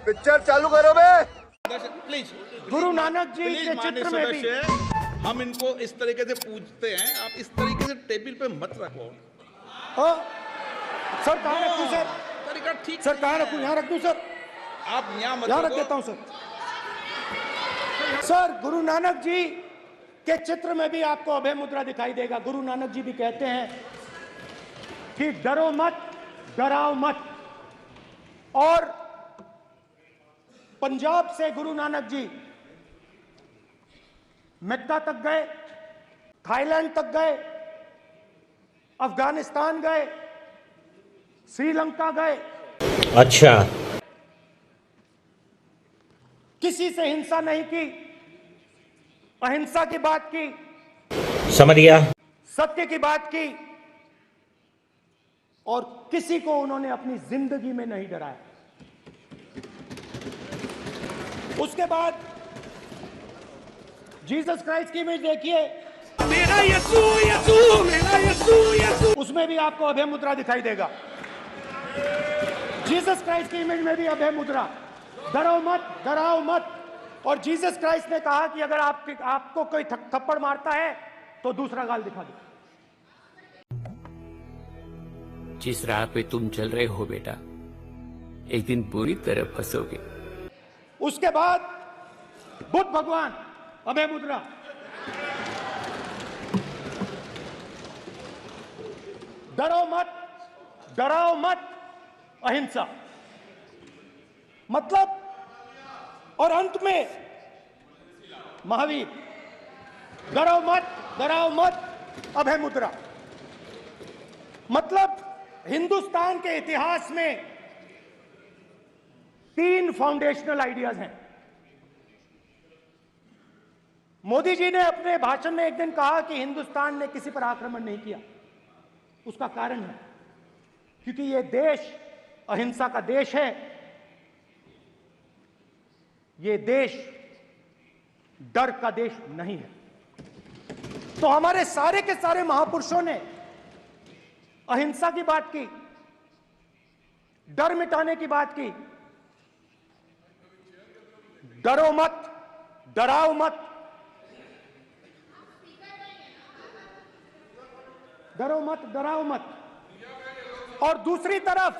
Picture चालू करो बे। Please Guru Nanak ji के चित्र में भी हम इनको इस तरीके से पूछते हैं, आप इस तरीके से टेबल पे मत रखो। सर कहाँ रखूं सर? तरीका ठीक सर कहाँ रखूं? यहाँ रख दूं सर? आप यहाँ मत यहाँ रख रखो। देता हूँ सर। सर गुरु नानक जी के चित्र में भी आपको अभय मुद्रा दिखाई देगा। गुरु नानक जी भी कहते हैं कि डरो मत, डराओ मत। और पंजाब से गुरु नानक जी मक्का तक गए, थाईलैंड तक गए, अफगानिस्तान गए, श्रीलंका गए। अच्छा, किसी से हिंसा नहीं की, अहिंसा की बात की, समझ गया। सत्य की बात की, और किसी को उन्होंने अपनी जिंदगी में नहीं डराया। उसके बाद जीसस क्राइस्ट की इमेज देखिए, मेरा यीशु यीशु, मेरा यीशु यीशु, उसमें भी आपको अभय मुद्रा दिखाई देगा। जीसस क्राइस्ट की इमेज में भी अभय मुद्रा, डरो मत, डराओ मत। और जीसस क्राइस्ट ने कहा कि अगर आपको कोई थप्पड़ मारता है तो दूसरा गाल दिखा दो। जिस राह पे तुम चल रहे हो बेटा, एक दिन बुरी तरह फंसोगे। उसके बाद बुद्ध भगवान, अभय मुद्रा, डरो मत, डराओ मत, अहिंसा। मतलब, और अंत में महावीर, डरो मत, डराओ मत, अभय मुद्रा। मतलब हिंदुस्तान के इतिहास में 3 फाउंडेशनल आइडियाज हैं। मोदी जी ने अपने भाषण में एक दिन कहा कि हिंदुस्तान ने किसी पर आक्रमण नहीं किया। उसका कारण है क्योंकि यह देश अहिंसा का देश है। यह देश डर का देश नहीं है। तो हमारे सारे के सारे महापुरुषों ने अहिंसा की बात की, डर मिटाने की बात की। डरो मत, डराओ मत, डरो मत, डराओ मत। और दूसरी तरफ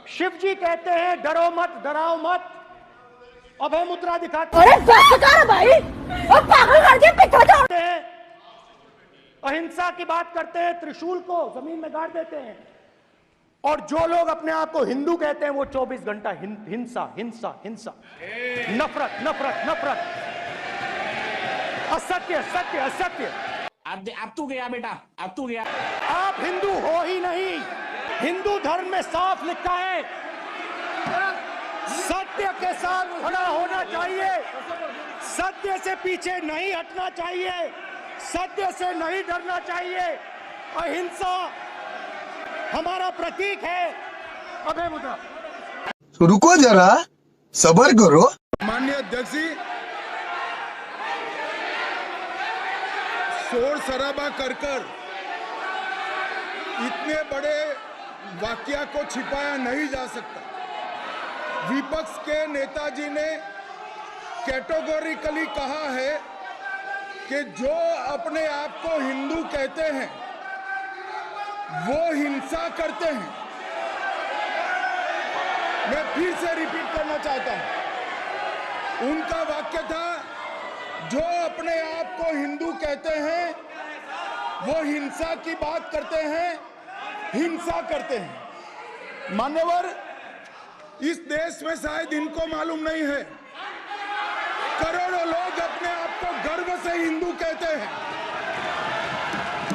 शिव जी कहते हैं डरो मत, डराओ मत, अभय मुद्रा दिखाते हैं। अरे बस कर भाई, अब पागल कर दिया, पिटा जाते हैं। अहिंसा की बात करते हैं, त्रिशूल को जमीन में गाड़ देते हैं। और जो लोग अपने आप को हिंदू कहते हैं वो 24 घंटा हिंसा हिंसा हिंसा, नफरत नफरत नफरत, असत्य सत्य असत्य। अब तू गया बेटा, अब तू गया। आप हिंदू हो ही नहीं। हिंदू धर्म में साफ लिखा है, सत्य के साथ खड़ा होना चाहिए, सत्य से पीछे नहीं हटना चाहिए, सत्य से नहीं डरना चाहिए। अहिंसा हमारा प्रतीक है। अभय मुद्रा। रुको जरा, सब्र करो। माननीय अध्यक्ष जी, शोर शराबा कर इतने बड़े वाकया को छिपाया नहीं जा सकता। विपक्ष के नेताजी ने कैटेगोरिकली कहा है कि जो अपने आप को हिंदू कहते हैं वो हिंसा करते हैं। मैं फिर से रिपीट करना चाहता हूं, उनका वाक्य था जो अपने आप को हिंदू कहते हैं वो हिंसा की बात करते हैं, हिंसा करते हैं। मान्यवर, इस देश में शायद इनको मालूम नहीं है, करोड़ों लोग अपने आप को गर्व से हिंदू कहते हैं,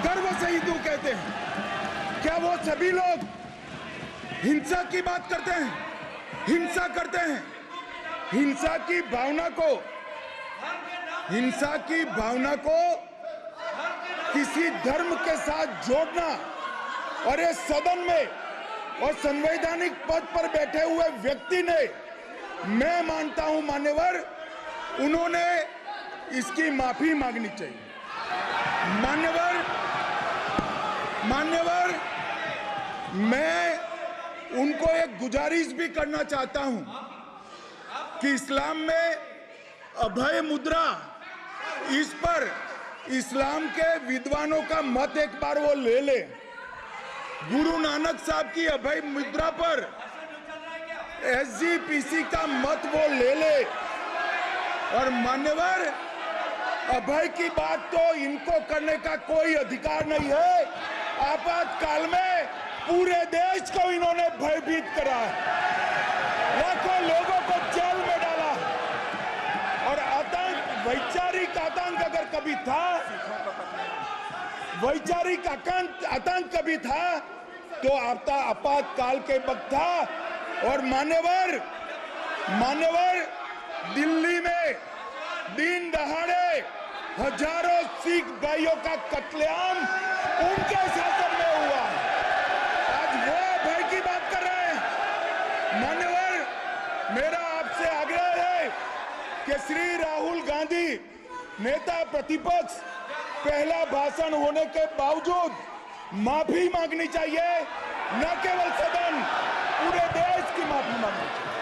गर्व से हिंदू कहते हैं। क्या वो सभी लोग हिंसा की बात करते हैं, हिंसा करते हैं? हिंसा की भावना को किसी धर्म के साथ जोड़ना, और इस सदन में और संवैधानिक पद पर बैठे हुए व्यक्ति ने, मैं मानता हूं मान्यवर, उन्होंने इसकी माफी मांगनी चाहिए। मान्यवर, मैं उनको एक गुजारिश भी करना चाहता हूं कि इस्लाम में अभय मुद्रा, इस पर इस्लाम के विद्वानों का मत एक बार वो ले ले। गुरु नानक साहब की अभय मुद्रा पर SGPC का मत वो ले ले। और मान्यवर, अभय की बात तो इनको करने का कोई अधिकार नहीं है। आपातकाल में पूरे देश को इन्होंने भयभीत करा, लाखों लोगों को जेल में डाला। और आतंक, वैचारिक आतंक अगर कभी था, वैचारिक आतंक कभी था तो आपातकाल के वक्त था। और मान्यवर, दिल्ली में दिन दहाड़े हजारों सिख भाइयों का कत्लेआम उनके शासन में हुआ। आज वो भय की बात कर रहे हैं। मान्यवर, मेरा आपसे आग्रह है कि श्री राहुल गांधी, नेता प्रतिपक्ष, पहला भाषण होने के बावजूद माफी मांगनी चाहिए। न केवल सदन, पूरे देश की माफी मांगनी चाहिए।